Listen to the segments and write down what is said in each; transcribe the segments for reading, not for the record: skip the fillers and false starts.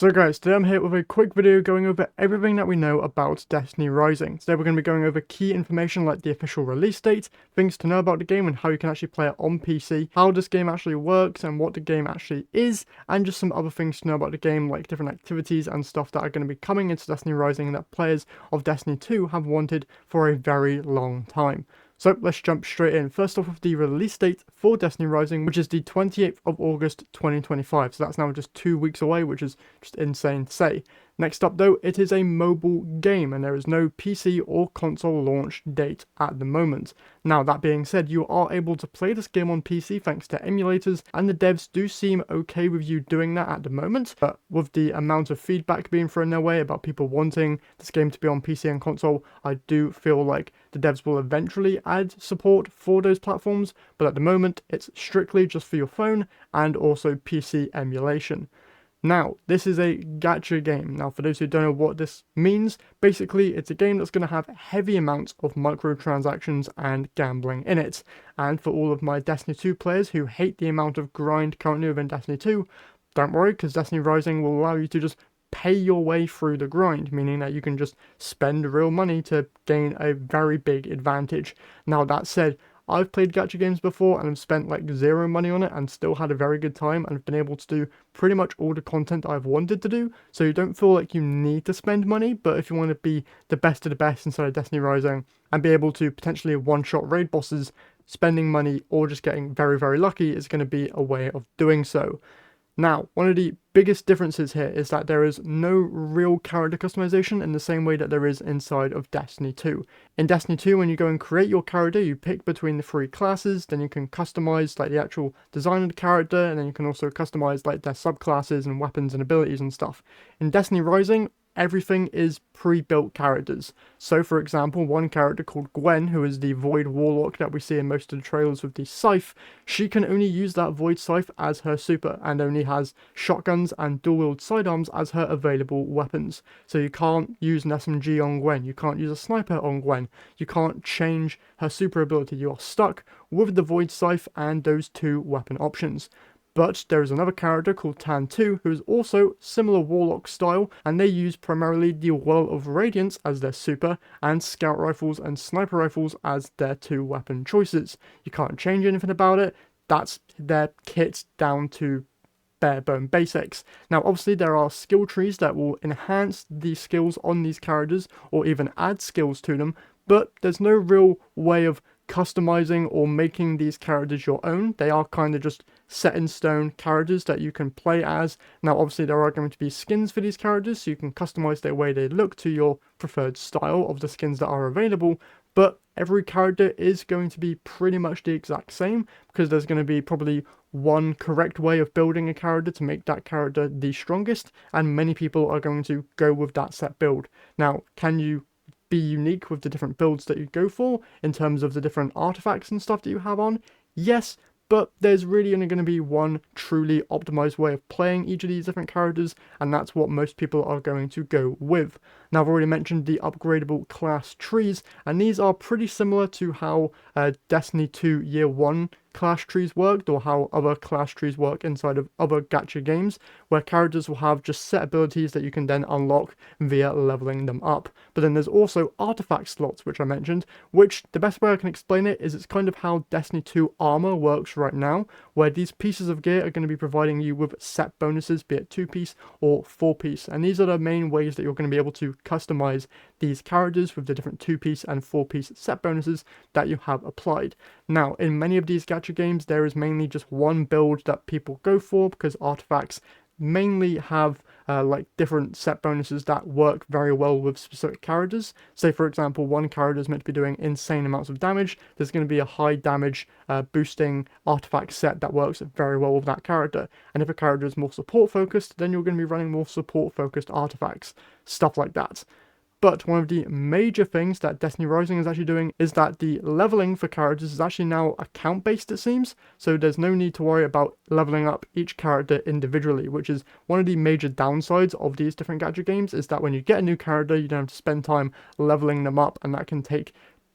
So guys, today I'm here with a quick video going over everything that we know about Destiny Rising. Today we're going to be going over key information like the official release date, things to know about the game and how you can actually play it on PC, how this game actually works and what the game actually is, and just some other things to know about the game like different activities and stuff that are going to be coming into Destiny Rising that players of Destiny 2 have wanted for a very long time. So let's jump straight in. First off with the release date for Destiny Rising, which is the 28th of August 2025. So that's now just 2 weeks away, which is just insane to say. Next up though, it is a mobile game and there is no PC or console launch date at the moment. Now that being said, you are able to play this game on PC thanks to emulators and the devs do seem okay with you doing that at the moment, but with the amount of feedback being thrown their way about people wanting this game to be on PC and console, I do feel like the devs will eventually add support for those platforms, but at the moment it's strictly just for your phone and also PC emulation. Now, this is a gacha game. Now, for those who don't know what this means, basically it's a game that's going to have heavy amounts of microtransactions and gambling in it. And for all of my Destiny 2 players who hate the amount of grind currently within Destiny 2, don't worry, because Destiny Rising will allow you to just pay your way through the grind, meaning that you can just spend real money to gain a very big advantage. Now, that said, I've played gacha games before and have spent like zero money on it and still had a very good time and have been able to do pretty much all the content I've wanted to do, so you don't feel like you need to spend money, but if you want to be the best of the best inside of Destiny Rising and be able to potentially one-shot raid bosses, spending money or just getting very, very lucky is going to be a way of doing so. Now, one of the biggest differences here is that there is no real character customization in the same way that there is inside of Destiny 2. In Destiny 2, when you go and create your character, you pick between the three classes, then you can customize like the actual design of the character, and then you can also customize like their subclasses and weapons and abilities and stuff. In Destiny Rising, everything is pre-built characters. So for example, one character called Gwen, who is the Void Warlock that we see in most of the trailers with the scythe, she can only use that Void Scythe as her super and only has shotguns and dual-wield sidearms as her available weapons. So you can't use an SMG on Gwen, you can't use a sniper on Gwen, you can't change her super ability, you are stuck with the Void Scythe and those two weapon options. But there is another character called Tan 2 who is also similar Warlock style, and they use primarily the Well of Radiance as their super and scout rifles and sniper rifles as their two weapon choices. You can't change anything about it, that's their kit down to bare bone basics. Now obviously there are skill trees that will enhance the skills on these characters or even add skills to them, but there's no real way of customizing or making these characters your own. They are kind of just set in stone characters that you can play as. Now obviously there are going to be skins for these characters, so you can customize the way they look to your preferred style of the skins that are available, but every character is going to be pretty much the exact same because there's going to be probably one correct way of building a character to make that character the strongest, and many people are going to go with that set build. Now, can you be unique with the different builds that you go for in terms of the different artifacts and stuff that you have on? Yes, but there's really only going to be one truly optimized way of playing each of these different characters, and that's what most people are going to go with. Now, I've already mentioned the upgradable class trees, and these are pretty similar to how Destiny 2 Year 1 class trees worked, or how other class trees work inside of other gacha games, where characters will have just set abilities that you can then unlock via leveling them up. But then there's also artifact slots, which I mentioned, which the best way I can explain it is it's kind of how Destiny 2 armor works right now, where these pieces of gear are going to be providing you with set bonuses, be it 2-piece or 4-piece, and these are the main ways that you're going to be able to customize these characters with the different 2-piece and 4-piece set bonuses that you have applied. Now, in many of these gacha games, there is mainly just one build that people go for because artifacts mainly have like different set bonuses that work very well with specific characters. Say for example, one character is meant to be doing insane amounts of damage, there's going to be a high damage boosting artifact set that works very well with that character. And if a character is more support focused, then you're going to be running more support focused artifacts, stuff like that. But one of the major things that Destiny Rising is actually doing is that the leveling for characters is actually now account based, it seems, so there's no need to worry about leveling up each character individually, which is one of the major downsides of these different gacha games, is that when you get a new character you don't have to spend time leveling them up, and that can take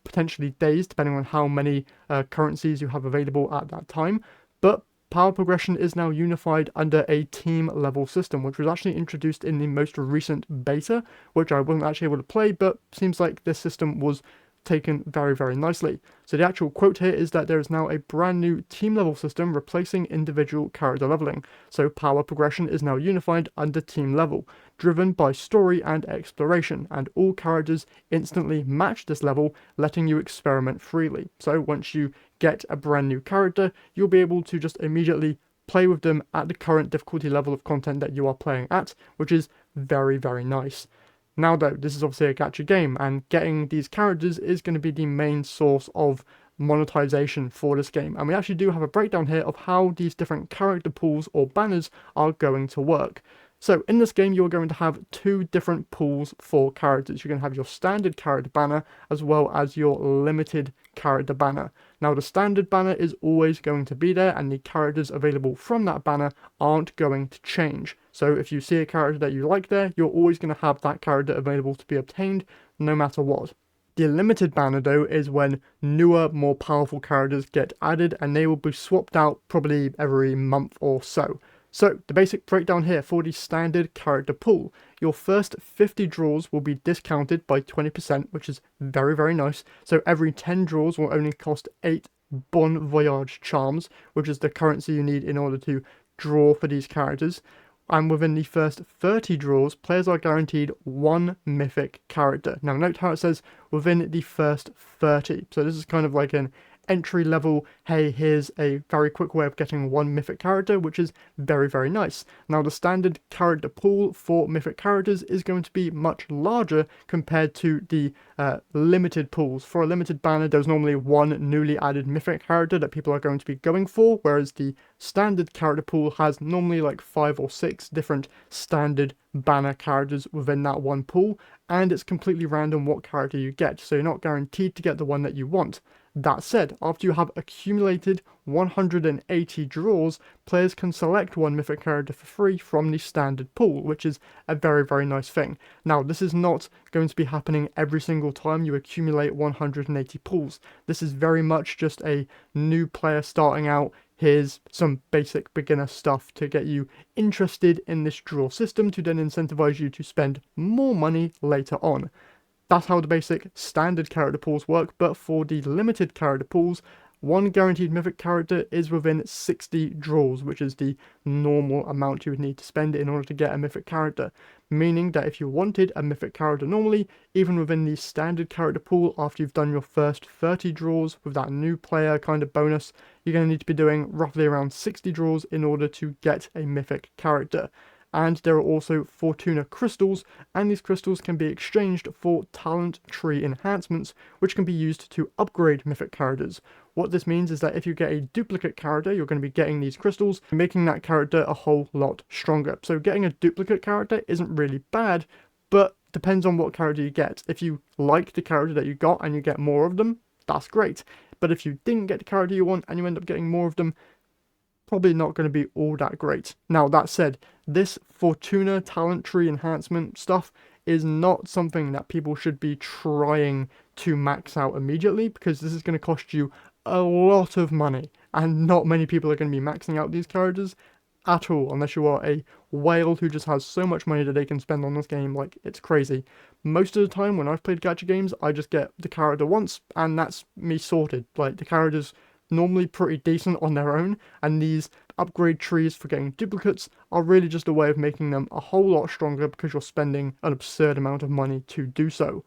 potentially days depending on how many currencies you have available at that time. But Power progression is now unified under a team level system, which was actually introduced in the most recent beta, which I wasn't actually able to play, but seems like this system was taken very, very nicely. So the actual quote here is that there is now a brand new team level system replacing individual character leveling. So power progression is now unified under team level, driven by story and exploration, and all characters instantly match this level, letting you experiment freely. So once you get a brand new character, you'll be able to just immediately play with them at the current difficulty level of content that you are playing at, which is very, very nice. Now though, this is obviously a gacha game, and getting these characters is going to be the main source of monetization for this game. And we actually do have a breakdown here of how these different character pools or banners are going to work. So in this game, you're going to have two different pools for characters. You're going to have your standard character banner as well as your limited character banner. Now the standard banner is always going to be there, and the characters available from that banner aren't going to change. So if you see a character that you like there, you're always going to have that character available to be obtained no matter what. The limited banner though is when newer, more powerful characters get added, and they will be swapped out probably every month or so. So, the basic breakdown here for the standard character pool. Your first 50 draws will be discounted by 20%, which is very, very nice. So every 10 draws will only cost 8 Bon Voyage charms, which is the currency you need in order to draw for these characters. And within the first 30 draws, players are guaranteed one mythic character. Now note how it says within the first 30. So this is kind of like an entry level, hey, here's a very quick way of getting one mythic character, which is very, very nice. Now the standard character pool for mythic characters is going to be much larger compared to the limited pools. For a limited banner, there's normally one newly added mythic character that people are going to be going for, whereas the standard character pool has normally like 5 or 6 different standard banner characters within that one pool, and it's completely random what character you get, so you're not guaranteed to get the one that you want. That said, after you have accumulated 180 draws, players can select one mythic character for free from the standard pool, which is a very, very nice thing. Now, this is not going to be happening every single time you accumulate 180 pools. This is very much just a new player starting out. Here's some basic beginner stuff to get you interested in this draw system to then incentivize you to spend more money later on. That's how the basic standard character pools work, but for the limited character pools, one guaranteed mythic character is within 60 draws, which is the normal amount you would need to spend in order to get a mythic character. Meaning that if you wanted a mythic character normally, even within the standard character pool, after you've done your first 30 draws with that new player kind of bonus, you're going to need to be doing roughly around 60 draws in order to get a mythic character. And there are also Fortuna crystals, and these crystals can be exchanged for talent tree enhancements, which can be used to upgrade mythic characters. What this means is that if you get a duplicate character, you're going to be getting these crystals, making that character a whole lot stronger. So getting a duplicate character isn't really bad, but depends on what character you get. If you like the character that you got and you get more of them, that's great. But if you didn't get the character you want and you end up getting more of them, probably not going to be all that great. Now, that said, this Fortuna talent tree enhancement stuff is not something that people should be trying to max out immediately, because this is going to cost you a lot of money, and not many people are going to be maxing out these characters at all, unless you are a whale who just has so much money that they can spend on this game, like, it's crazy. Most of the time when I've played gacha games, I just get the character once, and that's me sorted. Like, the character's normally pretty decent on their own, and these upgrade trees for getting duplicates are really just a way of making them a whole lot stronger because you're spending an absurd amount of money to do so.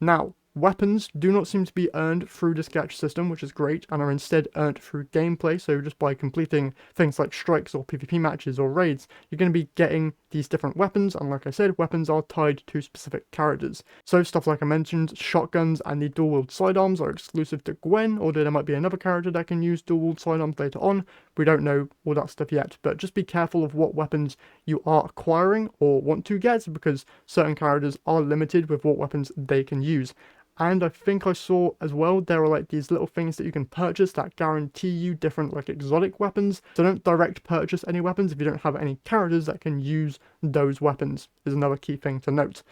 Now, weapons do not seem to be earned through this gacha system, which is great, and are instead earned through gameplay. So just by completing things like strikes or PvP matches or raids, you're going to be getting these different weapons, and like I said, weapons are tied to specific characters. So stuff like I mentioned, shotguns and the dual-wield sidearms are exclusive to Gwen, although there might be another character that can use dual-wield sidearms later on. We don't know all that stuff yet, but just be careful of what weapons you are acquiring or want to get, because certain characters are limited with what weapons they can use. And I think I saw as well, there are like these little things that you can purchase that guarantee you different like exotic weapons. So don't direct purchase any weapons if you don't have any characters that can use those weapons, is another key thing to note.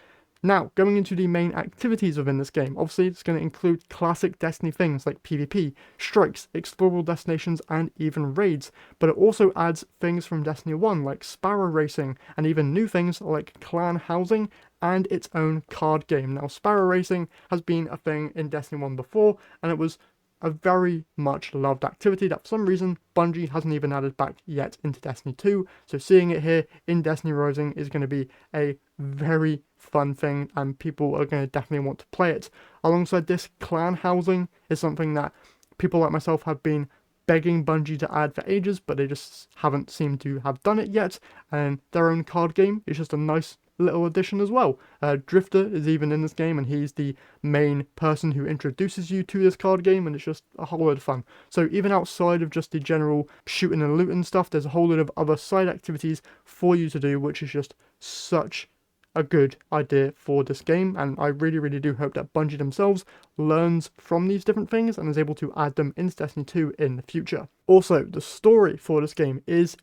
Now, going into the main activities within this game, obviously it's going to include classic Destiny things like PvP, strikes, explorable destinations, and even raids, but it also adds things from Destiny 1 like Sparrow racing, and even new things like clan housing and its own card game. Now, Sparrow racing has been a thing in Destiny 1 before, and it was a very much loved activity that for some reason Bungie hasn't even added back yet into Destiny 2, so seeing it here in Destiny Rising is going to be a very fun thing, and people are going to definitely want to play it. Alongside this, clan housing is something that people like myself have been begging Bungie to add for ages, but they just haven't seemed to have done it yet, and their own card game is just a nice little addition as well. Drifter is even in this game, and he's the main person who introduces you to this card game, and it's just a whole lot of fun. So even outside of just the general shooting and looting stuff, there's a whole lot of other side activities for you to do, which is just such a good idea for this game, and I really do hope that Bungie themselves learns from these different things and is able to add them into Destiny 2 in the future. Also, the story for this game is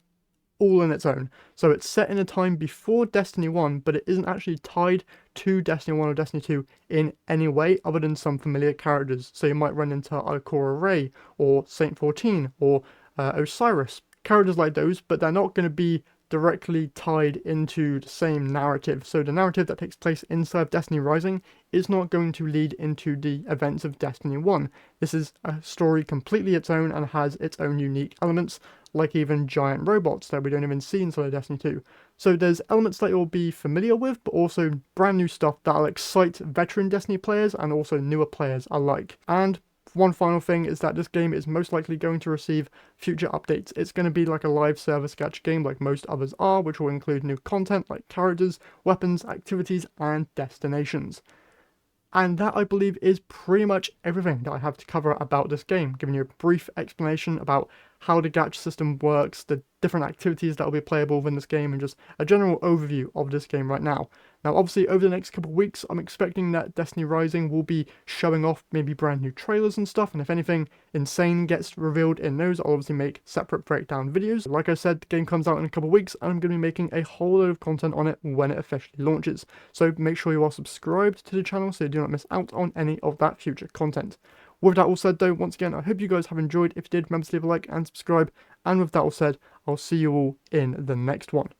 all in its own. So it's set in a time before Destiny 1, but it isn't actually tied to Destiny 1 or Destiny 2 in any way other than some familiar characters. So you might run into Ikora Rey or Saint 14 or Osiris. Characters like those, but they're not going to be directly tied into the same narrative. So the narrative that takes place inside of Destiny Rising is not going to lead into the events of Destiny 1. This is a story completely its own and has its own unique elements, like even giant robots that we don't even see inside of Destiny 2. So there's elements that you'll be familiar with, but also brand new stuff that'll excite veteran Destiny players and also newer players alike. And one final thing is that this game is most likely going to receive future updates. It's going to be like a live service gacha game like most others are, which will include new content like characters, weapons, activities, and destinations. And that, I believe, is pretty much everything that I have to cover about this game, giving you a brief explanation about how the gacha system works, the different activities that will be playable within this game, and just a general overview of this game right now. Now, obviously, over the next couple of weeks, I'm expecting that Destiny Rising will be showing off maybe brand new trailers and stuff, and if anything insane gets revealed in those, I'll obviously make separate breakdown videos. Like I said, the game comes out in a couple of weeks, and I'm going to be making a whole load of content on it when it officially launches. So make sure you are subscribed to the channel so you do not miss out on any of that future content. With that all said though, once again, I hope you guys have enjoyed. If you did, remember to leave a like and subscribe. And with that all said, I'll see you all in the next one.